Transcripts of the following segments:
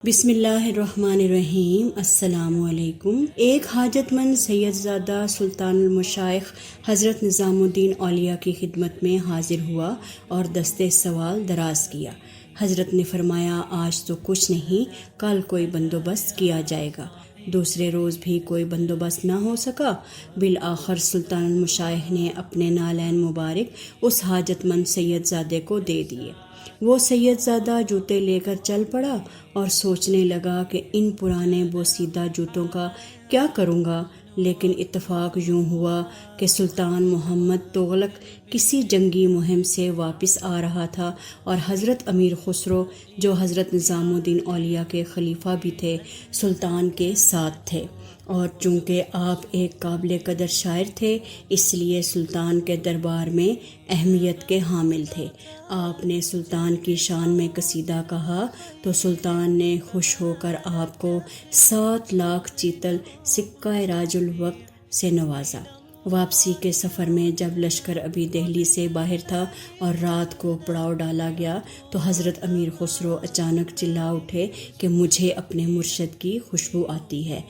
بسم اللہ الرحمن الرحیم۔ السلام علیکم۔ ایک حاجت مند سید زادہ سلطان المشائخ حضرت نظام الدین اولیاء کی خدمت میں حاضر ہوا اور دستے سوال دراز کیا۔ حضرت نے فرمایا، آج تو کچھ نہیں، کل کوئی بندوبست کیا جائے گا۔ دوسرے روز بھی کوئی بندوبست نہ ہو سکا۔ بالآخر سلطان المشائخ نے اپنے نالین مبارک اس حاجت مند سید زادے کو دے دیے۔ وہ سید زادہ جوتے لے کر چل پڑا اور سوچنے لگا کہ ان پرانے بوسیدہ جوتوں کا کیا کروں گا، لیکن اتفاق یوں ہوا کہ سلطان محمد تغلق کسی جنگی مہم سے واپس آ رہا تھا اور حضرت امیر خسرو، جو حضرت نظام الدین اولیاء کے خلیفہ بھی تھے، سلطان کے ساتھ تھے، اور چونکہ آپ ایک قابل قدر شاعر تھے اس لیے سلطان کے دربار میں اہمیت کے حامل تھے۔ آپ نے سلطان کی شان میں قصیدہ کہا تو سلطان نے خوش ہو کر آپ کو 7 لاکھ چیتل سکہ راج الوقت سے نوازا۔ واپسی کے سفر میں جب لشکر ابھی دہلی سے باہر تھا اور رات کو پڑاؤ ڈالا گیا تو حضرت امیر خسرو اچانک چلا اٹھے کہ مجھے اپنے مرشد کی خوشبو آتی ہے۔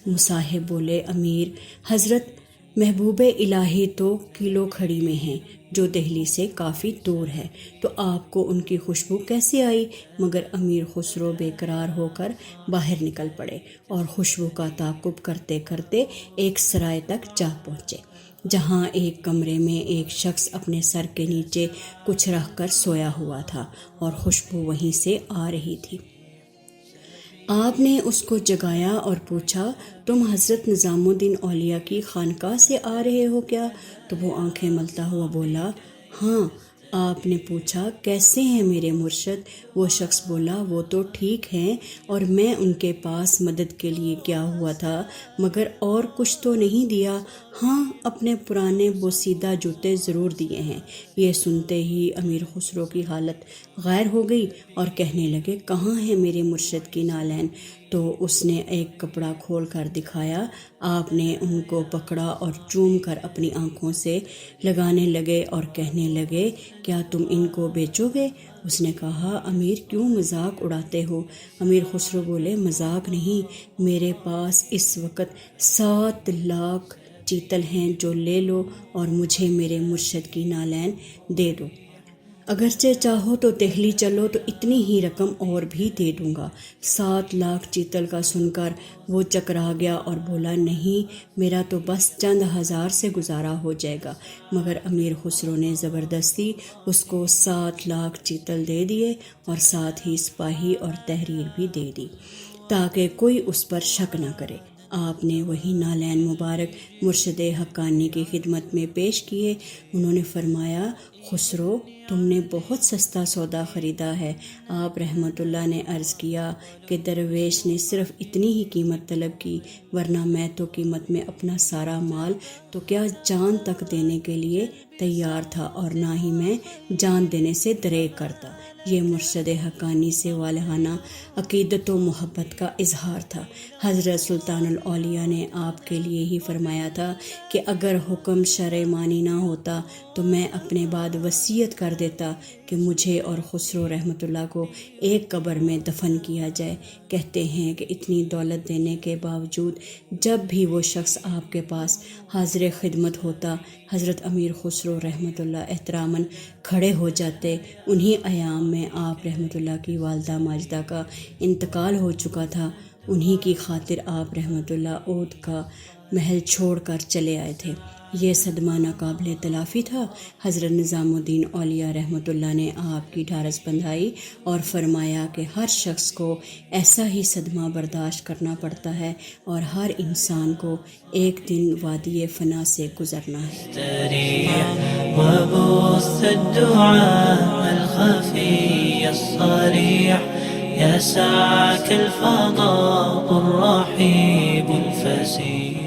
مصاحب بولے، امیر حضرت محبوب الہی تو کیلو کھڑی میں ہیں، جو دہلی سے کافی دور ہے، تو آپ کو ان کی خوشبو کیسے آئی؟ مگر امیر خسرو بے قرار ہو کر باہر نکل پڑے اور خوشبو کا تعاقب کرتے کرتے ایک سرائے تک جا پہنچے، جہاں ایک کمرے میں ایک شخص اپنے سر کے نیچے کچھ رکھ کر سویا ہوا تھا اور خوشبو وہیں سے آ رہی تھی۔ آپ نے اس کو جگایا اور پوچھا، تم حضرت نظام الدین اولیاء کی خانقاہ سے آ رہے ہو کیا؟ تو وہ آنکھیں ملتا ہوا بولا، ہاں۔ آپ نے پوچھا، کیسے ہیں میرے مرشد؟ وہ شخص بولا، وہ تو ٹھیک ہیں، اور میں ان کے پاس مدد کے لیے کیا ہوا تھا، مگر اور کچھ تو نہیں دیا۔ ہاں، اپنے پرانے بوسیدہ جوتے ضرور دیے ہیں۔ یہ سنتے ہی امیر خسرو کی حالت غیر ہو گئی اور کہنے لگے، کہاں ہے میرے مرشد کی نالین؟ تو اس نے ایک کپڑا کھول کر دکھایا۔ آپ نے ان کو پکڑا اور چوم کر اپنی آنکھوں سے لگانے لگے اور کہنے لگے، کیا تم ان کو بیچو گے؟ اس نے کہا، امیر کیوں مذاق اڑاتے ہو؟ امیر خسرو بولے، مذاق نہیں، میرے پاس اس وقت 7 لاکھ چیتل ہیں، جو لے لو اور مجھے میرے مرشد کی نالین دے دو۔ اگرچہ چاہو تو دہلی چلو تو اتنی ہی رقم اور بھی دے دوں گا۔ 7 لاکھ چیتل کا سن کر وہ چکرا گیا اور بولا، نہیں، میرا تو بس چند ہزار سے گزارا ہو جائے گا۔ مگر امیر خسرو نے زبردستی اس کو 7 لاکھ چیتل دے دیے اور ساتھ ہی سپاہی اور تحریر بھی دے دی، تاکہ کوئی اس پر شک نہ کرے۔ آپ نے وہی نالین مبارک مرشد حقانی کی خدمت میں پیش کیے۔ انہوں نے فرمایا، خسرو، تم نے بہت سستا سودا خریدا ہے۔ آپ رحمت اللہ نے عرض کیا کہ درویش نے صرف اتنی ہی قیمت طلب کی، ورنہ میں تو قیمت میں اپنا سارا مال تو کیا جان تک دینے کے لیے تیار تھا، اور نہ ہی میں جان دینے سے دریغ کرتا۔ یہ مرشد حقانی سے والہانہ عقیدت و محبت کا اظہار تھا۔ حضرت سلطان الاولیاء نے آپ کے لیے ہی فرمایا تھا کہ اگر حکم شرع مانی نہ ہوتا تو میں اپنے بعد وصیت کر دیتا کہ مجھے اور خسرو رحمۃ اللہ کو ایک قبر میں دفن کیا جائے۔ کہتے ہیں کہ اتنی دولت دینے کے باوجود جب بھی وہ شخص آپ کے پاس حاضر خدمت ہوتا، حضرت امیر خسرو رحمۃ اللہ احتراماً کھڑے ہو جاتے۔ انہی ایام میں آپ رحمۃ اللہ کی والدہ ماجدہ کا انتقال ہو چکا تھا۔ انہی کی خاطر آپ رحمۃ اللہ اودھ کا محل چھوڑ کر چلے آئے تھے۔ یہ صدمہ ناقابل تلافی تھا۔ حضرت نظام الدین اولیاء رحمۃ اللہ نے آپ کی ڈھارس بندھائی اور فرمایا کہ ہر شخص کو ایسا ہی صدمہ برداشت کرنا پڑتا ہے، اور ہر انسان کو ایک دن وادی فنا سے گزرنا ہے۔ وبث الدعاء الخفي الصريح يسعك الفضاء الرحيب الفسيح